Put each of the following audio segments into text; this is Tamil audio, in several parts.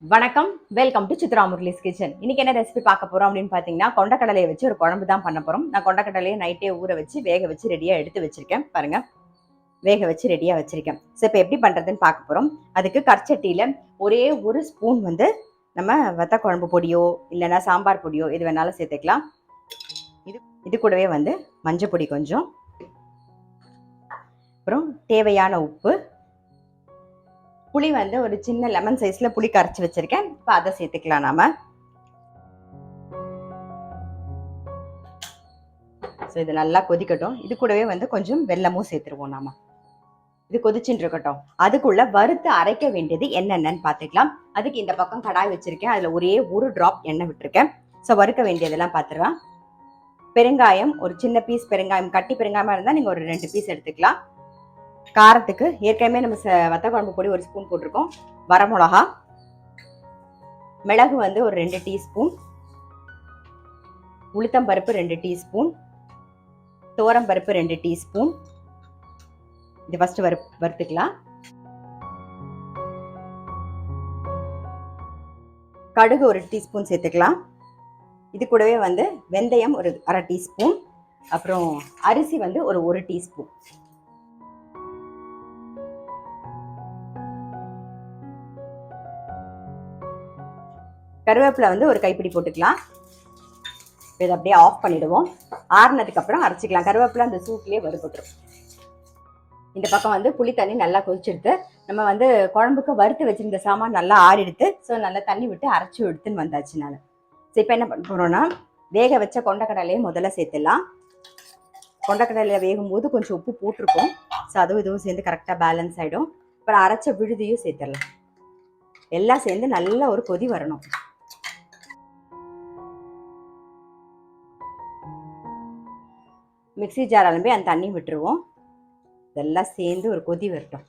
வணக்கம், welcome to Chitra Murali's kitchen. இன்னைக்கு என்ன ரெசிபி பார்க்க போறோம் அப்படின்னு பார்த்தீங்கன்னா, கொண்டக்கடலையை வச்சு ஒரு குழம்பு தான் பண்ண போறோம். நான் கொண்டக்கடலையை நைட்டே ஊற வச்சு வேக வச்சு ரெடியா எடுத்து வச்சிருக்கேன். பாருங்க, வேக வச்சு ரெடியா வச்சிருக்கேன். ஸோ இப்போ எப்படி பண்றதுன்னு பார்க்க போறோம். அதுக்கு கற்சட்டியில ஒரே ஒரு ஸ்பூன் வந்து நம்ம வத்த குழம்பு பொடியோ இல்லைன்னா சாம்பார் பொடியோ எது வேணாலும் சேர்த்துக்கலாம். இது கூடவே வந்து மஞ்சள் பொடி கொஞ்சம், அப்புறம் தேவையான உப்பு, புளி வந்து ஒரு சின்ன லெமன் சைஸ்ல புளி கரைச்சி வச்சிருக்கேன். இப்போ அதை சேர்த்துக்கலாம் நாம. ஸோ இது நல்லா கொதிக்கட்டும். இது கூடவே வந்து கொஞ்சம் வெல்லமும் சேர்த்துருவோம் நாம. இது கொதிச்சுட்டு இருக்கட்டும். அதுக்குள்ள வறுத்து அரைக்க வேண்டியது என்னென்னு பார்த்துக்கலாம். அதுக்கு இந்த பக்கம் கடாய் வச்சிருக்கேன். அதுல ஒரே ஒரு டிராப் எண்ணெய் விட்டுருக்கேன். ஸோ வறுக்க வேண்டியதெல்லாம் பார்த்துருவேன். பெருங்காயம், ஒரு சின்ன பீஸ் பெருங்காயம், கட்டி பெருங்காயமா இருந்தால் நீங்கள் ஒரு 2 பீஸ் எடுத்துக்கலாம். காரத்துக்கு ஏற்கனவே நம்ம வத்த குழம்பு பொடி ஒரு ஸ்பூன் போட்டிருக்கோம். வரமிளகா, மிளகு வந்து ஒரு 2 டீஸ்பூன், உளுத்தம் பருப்பு 2 டீஸ்பூன், துவரம் பருப்பு 2 டீஸ்பூன். இது ஃபர்ஸ்ட் வறுத்துக்கலாம். கடுகு ஒரு டீஸ்பூன் சேர்த்துக்கலாம். இது கூடவே வந்து வெந்தயம் ஒரு 1/2 டீஸ்பூன், அப்புறம் அரிசி வந்து ஒரு 1 டீஸ்பூன். கருவேப்பிலை வந்து ஒரு கைப்பிடி போட்டுக்கலாம். இதை அப்படியே ஆஃப் பண்ணிடுவோம். ஆறுனதுக்கு அப்புறம் அரைச்சிக்கலாம். கருவேப்பிலை அந்த சூட்லேயே வறுபட்டுரும். இந்த பக்கம் வந்து புளி தண்ணி நல்லா கொதிச்செடுத்து நம்ம வந்து குழம்புக்கு வறுத்து வச்சிருந்த சாமான் நல்லா ஆறிடுத்து. ஸோ நல்லா தண்ணி விட்டு அரைச்சி எடுத்துன்னு வந்தாச்சு நான். ஸோ இப்போ என்ன பண்ண போகிறோன்னா, வேக வச்ச கொண்டக்கடலையை முதல்ல சேர்த்துடலாம். கொண்டக்கடலையில் வேகும்போது கொஞ்சம் உப்பு போட்டிருக்கோம். ஸோ அதுவும் இதுவும் சேர்ந்து கரெக்டாக பேலன்ஸ் ஆகிடும். அப்புறம் அரைச்ச விழுதியும் சேர்த்துடலாம். எல்லாம் சேர்ந்து நல்லா ஒரு கொதி வரணும். மிக்சி ஜார் அலம்பி அந்த தண்ணி விட்டுருவோம். இதெல்லாம் சேர்ந்து ஒரு கொதி வரட்டும்.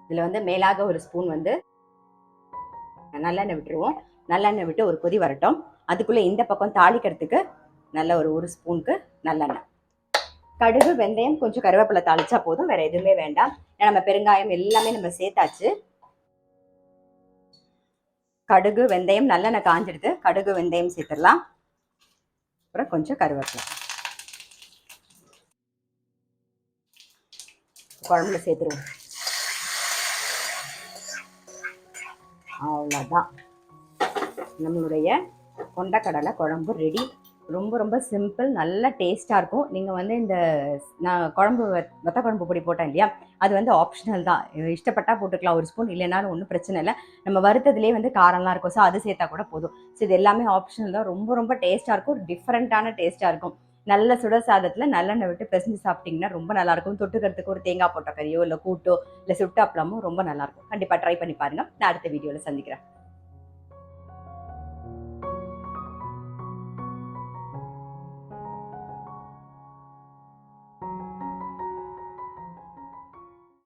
இதில் வந்து மேலாக ஒரு ஸ்பூன் வந்து நல்லெண்ணெய் விட்டுருவோம். நல்லெண்ணெய் விட்டு ஒரு கொதி வரட்டும். அதுக்குள்ளே இந்த பக்கம் தாளிக்கிறதுக்கு நல்ல ஒரு ஸ்பூனுக்கு நல்லெண்ணெய், கடுகு, வெந்தயம், கொஞ்சம் கருவேப்பிலை தாளிச்சா போதும். வேற எதுவுமே வேண்டாம். நம்ம பெருங்காயம் எல்லாமே நம்ம சேர்த்தாச்சு. கடுகு, வெந்தயம், நல்லெண்ணெய் காஞ்சிடுது. கடுகு, வெந்தயம் சேர்த்துடலாம். அப்புறம் கொஞ்சம் கருவேப்பிலை குழம்புல சேர்த்துருவோம். அவ்வளோதான், நம்மளுடைய கொண்டக்கடலை குழம்பு ரெடி. ரொம்ப ரொம்ப சிம்பிள், நல்ல டேஸ்ட்டாக இருக்கும். நீங்கள் வந்து இந்த நான் வத்த குழம்பு பொடி போட்டேன் இல்லையா, அது வந்து ஆப்ஷனல் தான். இஷ்டப்பட்டால் போட்டுக்கலாம் ஒரு ஸ்பூன், இல்லைனாலும் ஒன்றும் பிரச்சனை இல்லை. நம்ம வறுத்ததுலேயே வந்து காரம்லாம் இருக்கும். ஸோ அது சேர்த்தா கூட போதும். ஸோ இது எல்லாமே ஆப்ஷனல் தான். ரொம்ப ரொம்ப டேஸ்ட்டாக இருக்கும். டிஃப்ரெண்ட்டான டேஸ்ட்டாக இருக்கும். நல்ல சுட சாதத்தில் நல்லெண்ணெய் விட்டு பிசைஞ்சு சாப்பிட்டிங்கன்னா ரொம்ப நல்லாயிருக்கும். தொட்டுக்கிறதுக்கு ஒரு தேங்காய் போட்ட கறியோ இல்லை கூட்டோ இல்லை சுட்டு அப்பளமோ ரொம்ப நல்லாயிருக்கும். கண்டிப்பாக ட்ரை பண்ணி பாருங்கள். நான் அடுத்த வீடியோவில் சந்திக்கிறேன்.